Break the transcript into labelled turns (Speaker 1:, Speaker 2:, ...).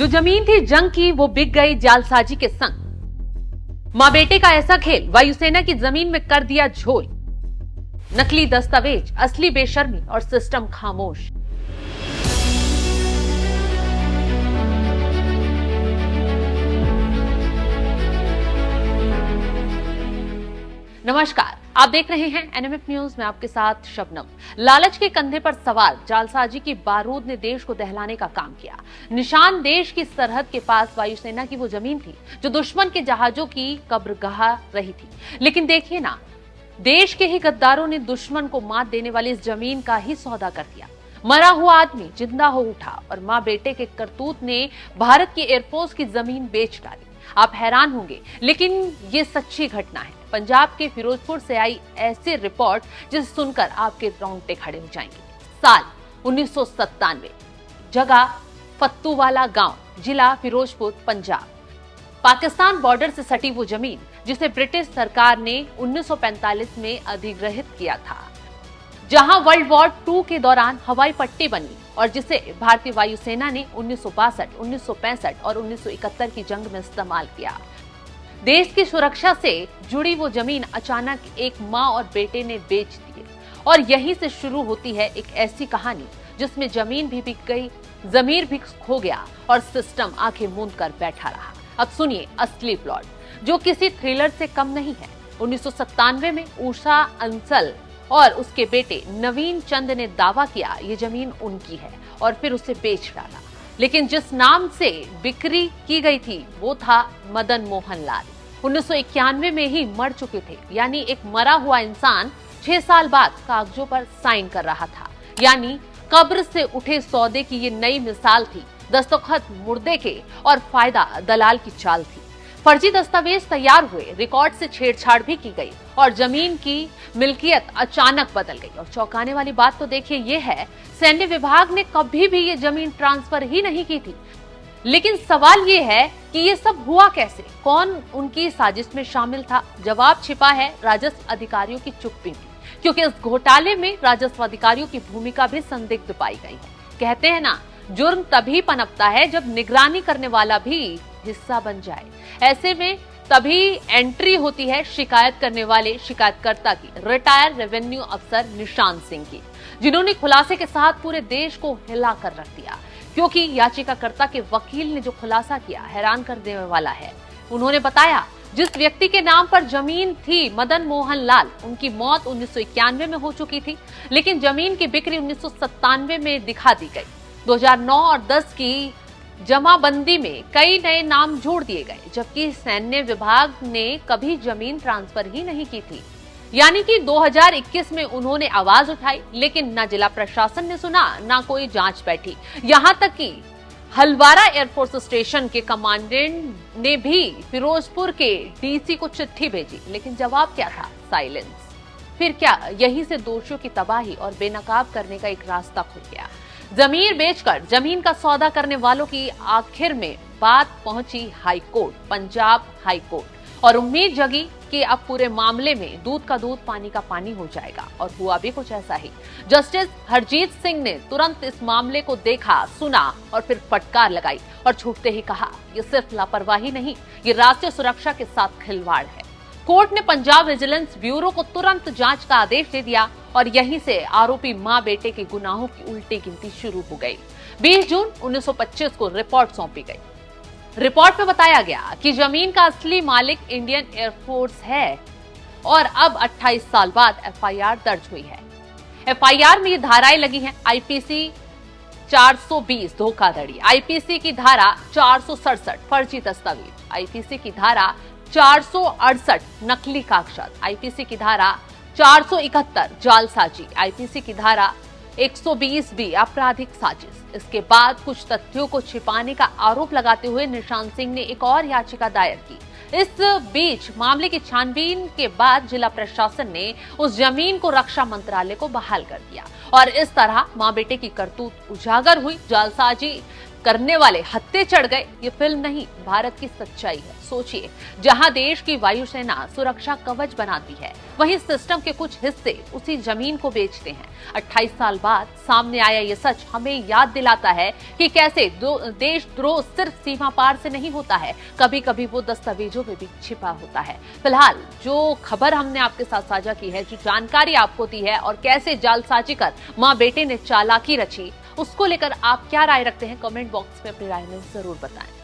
Speaker 1: जो जमीन थी जंग की वो बिक गई जालसाजी के संग। मां बेटे का ऐसा खेल, वायुसेना की जमीन में कर दिया झोल। नकली दस्तावेज, असली बेशर्मी और सिस्टम खामोश। नमस्कार, आप देख रहे हैं एनएमएफ न्यूज में आपके साथ शबनम। लालच के कंधे पर सवार जालसाजी की बारूद ने देश को दहलाने का काम किया। निशान देश की सरहद के पास वायुसेना की वो जमीन थी जो दुश्मन के जहाजों की कब्रगाह रही थी। लेकिन देखिए ना, देश के ही गद्दारों ने दुश्मन को मात देने वाली इस जमीन का ही सौदा कर दिया। मरा हुआ आदमी जिंदा हो उठा और मां बेटे के करतूत ने भारत की एयरफोर्स की जमीन बेच डाली। आप हैरान होंगे, लेकिन ये सच्ची घटना है। पंजाब के फिरोजपुर से आई ऐसी रिपोर्ट जिसे सुनकर आपके रोंगटे खड़े हो जाएंगे। साल 1997, जगह फत्तूवाला गांव, जिला फिरोजपुर, पंजाब। पाकिस्तान बॉर्डर से सटी वो जमीन जिसे ब्रिटिश सरकार ने 1945 में अधिग्रहित किया था, जहां वर्ल्ड वॉर 2 के दौरान हवाई पट्टी बनी और जिसे भारतीय वायुसेना ने 1962, 1965 और 1971 की जंग में इस्तेमाल किया। देश की सुरक्षा से जुड़ी वो जमीन अचानक एक मां और बेटे ने बेच दी और यहीं से शुरू होती है एक ऐसी कहानी जिसमें जमीन भी बिक गई, जमीर भी खो गया और सिस्टम आंखें मूंद कर बैठा रहा। अब सुनिए असली प्लॉट, जो किसी थ्रिलर से कम नहीं है। 1997 में उषा अंसल और उसके बेटे नवीन चंद ने दावा किया ये जमीन उनकी है और फिर उसे बेच डाला। लेकिन जिस नाम से बिक्री की गई थी वो था मदन मोहन लाल। 1991 में ही मर चुके थे, यानी एक मरा हुआ इंसान 6 साल बाद कागजों पर साइन कर रहा था। यानी कब्र से उठे सौदे की ये नई मिसाल थी। दस्तखत मुर्दे के और फायदा दलाल की चाल थी। फर्जी दस्तावेज तैयार हुए, रिकॉर्ड से छेड़छाड़ भी की गई और जमीन की मिल्कियत अचानक बदल गई। और चौंकाने वाली बात तो देखिए ये है, सैन्य विभाग ने कभी भी ये जमीन ट्रांसफर ही नहीं की थी। लेकिन सवाल ये है कि ये सब हुआ कैसे, कौन उनकी साजिश में शामिल था? जवाब छिपा है राजस्व अधिकारियों की चुप्पी में, क्योंकि इस घोटाले में राजस्व अधिकारियों की भूमिका भी संदिग्ध पाई गई है। कहते हैं ना, जुर्म तभी पनपता है जब निगरानी करने वाला भी हिस्सा बन जाए। ऐसे में तभी एंट्री होती है शिकायत करने वाले शिकायतकर्ता की, रिटायर्ड रेवेन्यू अफसर निशांत सिंह की, जिन्होंने खुलासे के साथ पूरे देश को हिला कर रख दिया। क्योंकि याचिकाकर्ता के वकील ने जो खुलासा किया हैरान कर देने वाला है। उन्होंने बताया जिस व्यक्ति के नाम पर जमीन थी, मदन मोहन लाल, उनकी मौत 1991 में हो चुकी थी, लेकिन जमीन की बिक्री 1997 में दिखा दी गई। 2009 और 10 की जमाबंदी में कई नए नाम जोड़ दिए गए, जबकि सैन्य विभाग ने कभी जमीन ट्रांसफर ही नहीं की थी। यानी कि 2021 में उन्होंने आवाज उठाई, लेकिन ना जिला प्रशासन ने सुना, ना कोई जांच बैठी। यहां तक कि हलवारा एयरफोर्स स्टेशन के कमांडेंट ने भी फिरोजपुर के डीसी को चिट्ठी भेजी, लेकिन जवाब क्या था? साइलेंस। फिर क्या यहीं से दोषियों की तबाही और बेनकाब करने का एक रास्ता खुल गया। जमीन बेचकर जमीन का सौदा करने वालों की आखिर में बात पहुंची हाईकोर्ट, पंजाब हाईकोर्ट, और उम्मीद जगी कि अब पूरे मामले में दूध का दूध, पानी का पानी हो जाएगा। और हुआ भी कुछ ऐसा ही। जस्टिस हरजीत सिंह ने तुरंत इस मामले को देखा, सुना और फिर फटकार लगाई और छूटते ही कहा, ये सिर्फ लापरवाही नहीं, ये राष्ट्रीय सुरक्षा के साथ खिलवाड़ है। कोर्ट ने पंजाब विजिलेंस ब्यूरो को तुरंत जांच का आदेश दे दिया और यहीं से आरोपी मां बेटे के गुनाहों की उल्टी गिनती शुरू हो गई। 20 जून 1925 को रिपोर्ट सौंपी गई। रिपोर्ट में बताया गया कि जमीन का असली मालिक इंडियन एयरफोर्स है और अब 28 साल बाद एफआईआर दर्ज हुई है। एफआईआर में ये धाराएं लगी हैं: आईपीसी 420 धोखाधड़ी, आईपीसी की धारा 467 फर्जी दस्तावेज, आईपीसी की धारा 468 नकली कागजात, आईपीसी की धारा 471 जालसाजी, आईपीसी की धारा 120 भी आपराधिक साजिश। इसके बाद कुछ तथ्यों को छिपाने का आरोप लगाते हुए निशांत सिंह ने एक और याचिका दायर की। इस बीच मामले की छानबीन के बाद जिला प्रशासन ने उस जमीन को रक्षा मंत्रालय को बहाल कर दिया और इस तरह मां बेटे की करतूत उजागर हुई। जालसाजी करने वाले हत्थे चढ़ गए। ये फिल्म नहीं, भारत की सच्चाई है। सोचिए, जहां देश की वायुसेना सुरक्षा कवच बनाती है, वहीं सिस्टम के कुछ हिस्से उसी जमीन को बेचते हैं। 28 साल बाद सामने आया ये सच हमें याद दिलाता है कि कैसे देशद्रोह सिर्फ सीमा पार से नहीं होता है, कभी कभी वो दस्तावेजों में भी छिपा होता है। फिलहाल जो खबर हमने आपके साथ साझा की है, जो जानकारी आपको दी है और कैसे जालसाजी कर मां बेटे ने चालाकी रची, उसको लेकर आप क्या राय रखते हैं? कमेंट बॉक्स में अपनी राय में जरूर बताएं।